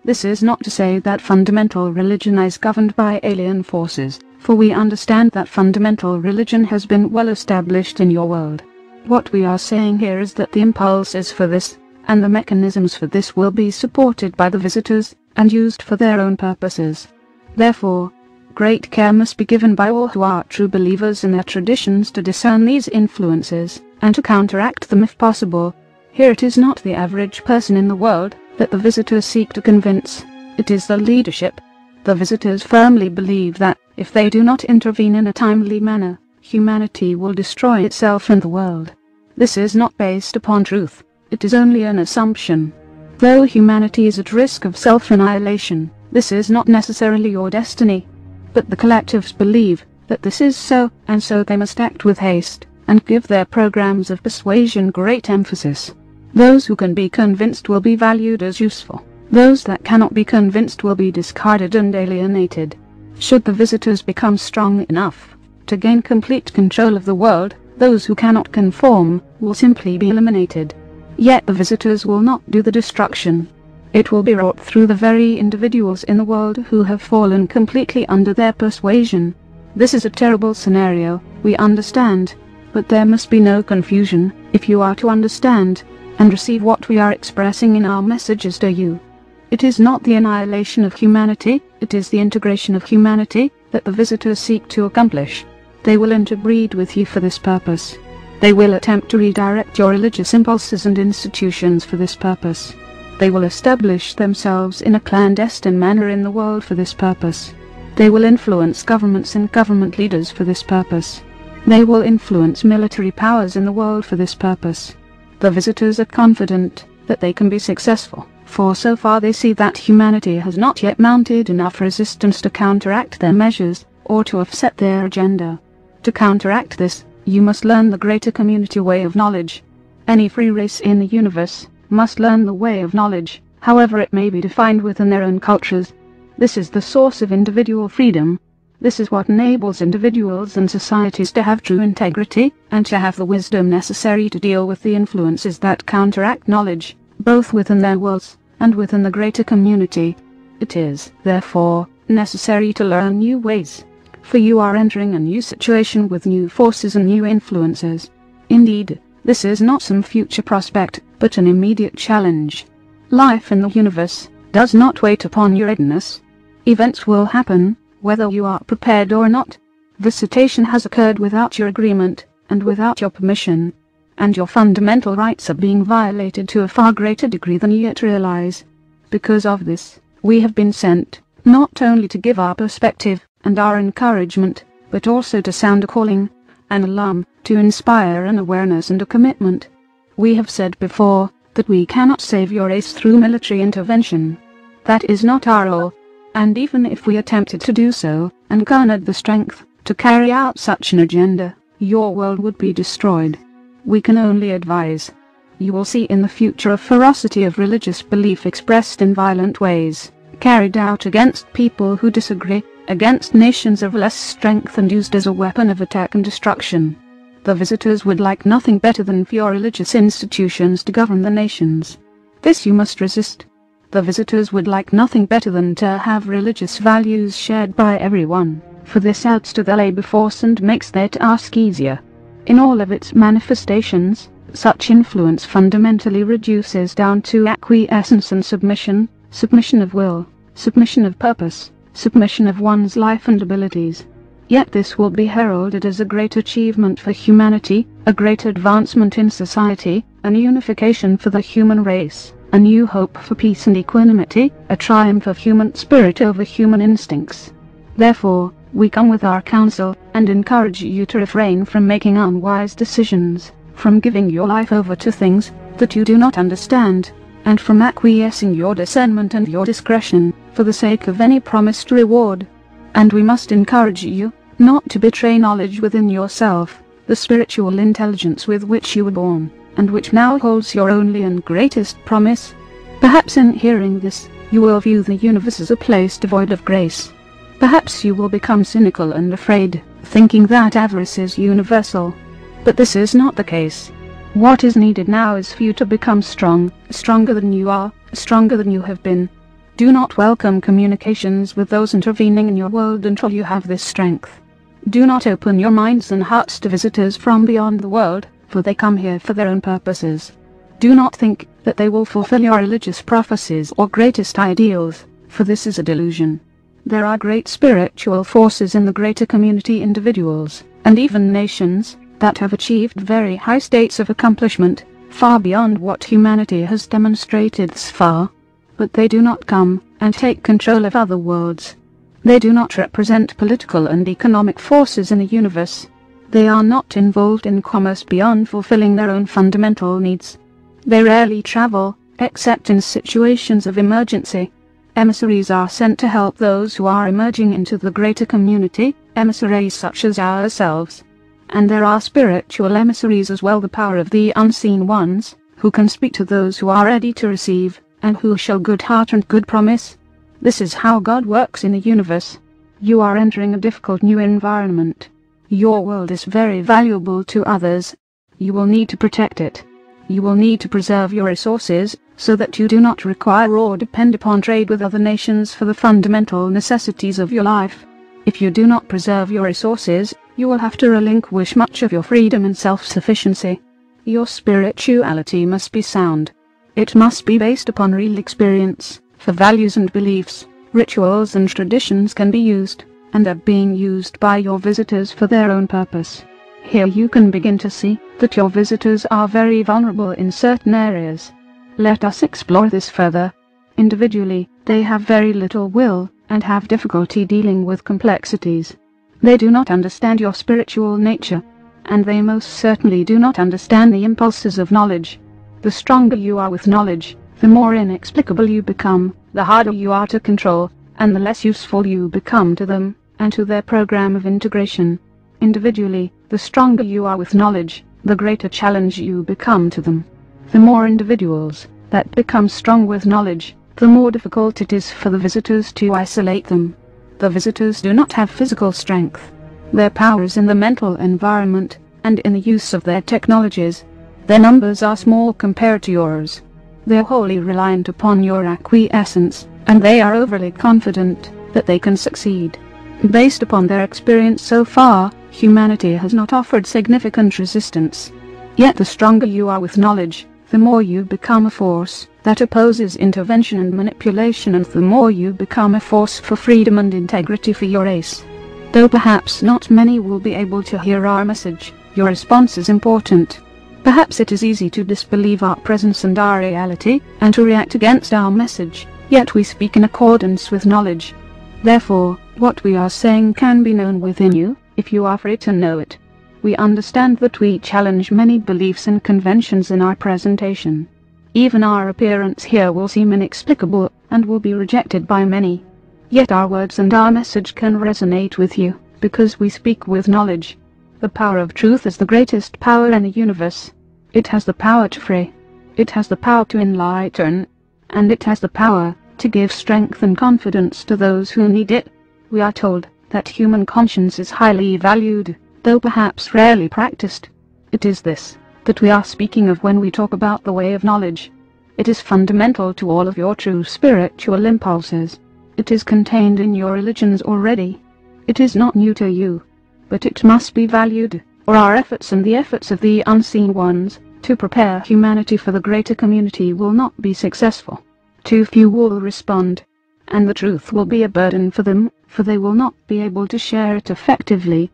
This is not to say that fundamental religion is governed by alien forces, for we understand that fundamental religion has been well established in your world. What we are saying here is that the impulses for this, and the mechanisms for this will be supported by the visitors, and used for their own purposes. Therefore, great care must be given by all who are true believers in their traditions to discern these influences, and to counteract them if possible. Here it is not the average person in the world that the visitors seek to convince, it is the leadership. The visitors firmly believe that, if they do not intervene in a timely manner, humanity will destroy itself and the world. This is not based upon truth, it is only an assumption. Though humanity is at risk of self-annihilation, this is not necessarily your destiny. But the collectives believe that this is so, and so they must act with haste, and give their programs of persuasion great emphasis. Those who can be convinced will be valued as useful. Those that cannot be convinced will be discarded and alienated. Should the visitors become strong enough to gain complete control of the world, those who cannot conform will simply be eliminated. Yet the visitors will not do the destruction. It will be wrought through the very individuals in the world who have fallen completely under their persuasion. This is a terrible scenario, we understand, but there must be no confusion if you are to understand and receive what we are expressing in our messages to you. It is not the annihilation of humanity, it is the integration of humanity that the visitors seek to accomplish. They will interbreed with you for this purpose. They will attempt to redirect your religious impulses and institutions for this purpose. They will establish themselves in a clandestine manner in the world for this purpose. They will influence governments and government leaders for this purpose. They will influence military powers in the world for this purpose. The visitors are confident that they can be successful, for so far they see that humanity has not yet mounted enough resistance to counteract their measures, or to offset their agenda. To counteract this, you must learn the greater community way of knowledge. Any free race in the universe must learn the way of knowledge, however it may be defined within their own cultures. This is the source of individual freedom. This is what enables individuals and societies to have true integrity, and to have the wisdom necessary to deal with the influences that counteract knowledge, both within their worlds, and within the greater community. It is, therefore, necessary to learn new ways, for you are entering a new situation with new forces and new influences. Indeed, this is not some future prospect, but an immediate challenge. Life in the universe does not wait upon your readiness. Events will happen, whether you are prepared or not. Visitation has occurred without your agreement, and without your permission, and your fundamental rights are being violated to a far greater degree than you yet realize. Because of this, we have been sent, not only to give our perspective and our encouragement, but also to sound a calling, an alarm, to inspire an awareness and a commitment. We have said before that we cannot save your race through military intervention. That is not our role. And even if we attempted to do so, and garnered the strength to carry out such an agenda, your world would be destroyed. We can only advise. You will see in the future a ferocity of religious belief expressed in violent ways, carried out against people who disagree, against nations of less strength, and used as a weapon of attack and destruction. The visitors would like nothing better than for your religious institutions to govern the nations. This you must resist. The visitors would like nothing better than to have religious values shared by everyone, for this adds to their labor force and makes their task easier. In all of its manifestations, such influence fundamentally reduces down to acquiescence and submission, submission of will, submission of purpose, submission of one's life and abilities. Yet this will be heralded as a great achievement for humanity, a great advancement in society, an unification for the human race, a new hope for peace and equanimity, a triumph of human spirit over human instincts. Therefore, we come with our counsel, and encourage you to refrain from making unwise decisions, from giving your life over to things that you do not understand, and from acquiescing your discernment and your discretion, for the sake of any promised reward. And we must encourage you not to betray knowledge within yourself, the spiritual intelligence with which you were born, and which now holds your only and greatest promise. Perhaps in hearing this, you will view the universe as a place devoid of grace. Perhaps you will become cynical and afraid, thinking that avarice is universal. But this is not the case. What is needed now is for you to become strong, stronger than you are, stronger than you have been. Do not welcome communications with those intervening in your world until you have this strength. Do not open your minds and hearts to visitors from beyond the world, for they come here for their own purposes. Do not think that they will fulfill your religious prophecies or greatest ideals, for this is a delusion. There are great spiritual forces in the greater community, individuals, and even nations, that have achieved very high states of accomplishment, far beyond what humanity has demonstrated thus far. But they do not come and take control of other worlds. They do not represent political and economic forces in the universe. They are not involved in commerce beyond fulfilling their own fundamental needs. They rarely travel, except in situations of emergency. Emissaries are sent to help those who are emerging into the greater community, emissaries such as ourselves. And there are spiritual emissaries as well, the power of the unseen ones, who can speak to those who are ready to receive, and who show good heart and good promise. This is how God works in the universe. You are entering a difficult new environment. Your world is very valuable to others. You will need to protect it. You will need to preserve your resources, so that you do not require or depend upon trade with other nations for the fundamental necessities of your life. If you do not preserve your resources, you will have to relinquish much of your freedom and self-sufficiency. Your spirituality must be sound. It must be based upon real experience, for values and beliefs, rituals and traditions can be used, and are being used by your visitors for their own purpose. Here you can begin to see that your visitors are very vulnerable in certain areas. Let us explore this further. Individually, they have very little will, and have difficulty dealing with complexities. They do not understand your spiritual nature, and they most certainly do not understand the impulses of knowledge. The stronger you are with knowledge, the more inexplicable you become, the harder you are to control, and the less useful you become to them, and to their program of integration. Individually, the stronger you are with knowledge, the greater challenge you become to them. The more individuals that become strong with knowledge, the more difficult it is for the visitors to isolate them. The visitors do not have physical strength. Their power is in the mental environment, and in the use of their technologies. Their numbers are small compared to yours. They are wholly reliant upon your acquiescence, and they are overly confident that they can succeed. Based upon their experience so far, humanity has not offered significant resistance. Yet the stronger you are with knowledge, the more you become a force that opposes intervention and manipulation, and the more you become a force for freedom and integrity for your race. Though perhaps not many will be able to hear our message, your response is important. Perhaps it is easy to disbelieve our presence and our reality, and to react against our message, yet we speak in accordance with knowledge. Therefore, what we are saying can be known within you, if you are free to know it. We understand that we challenge many beliefs and conventions in our presentation. Even our appearance here will seem inexplicable, and will be rejected by many. Yet our words and our message can resonate with you, because we speak with knowledge. The power of truth is the greatest power in the universe. It has the power to free. It has the power to enlighten. And it has the power to give strength and confidence to those who need it. We are told that human conscience is highly valued, though perhaps rarely practiced. It is this that we are speaking of when we talk about the way of knowledge. It is fundamental to all of your true spiritual impulses. It is contained in your religions already. It is not new to you. But it must be valued, or our efforts and the efforts of the unseen ones, to prepare humanity for the greater community will not be successful. Too few will respond, and the truth will be a burden for them, for they will not be able to share it effectively,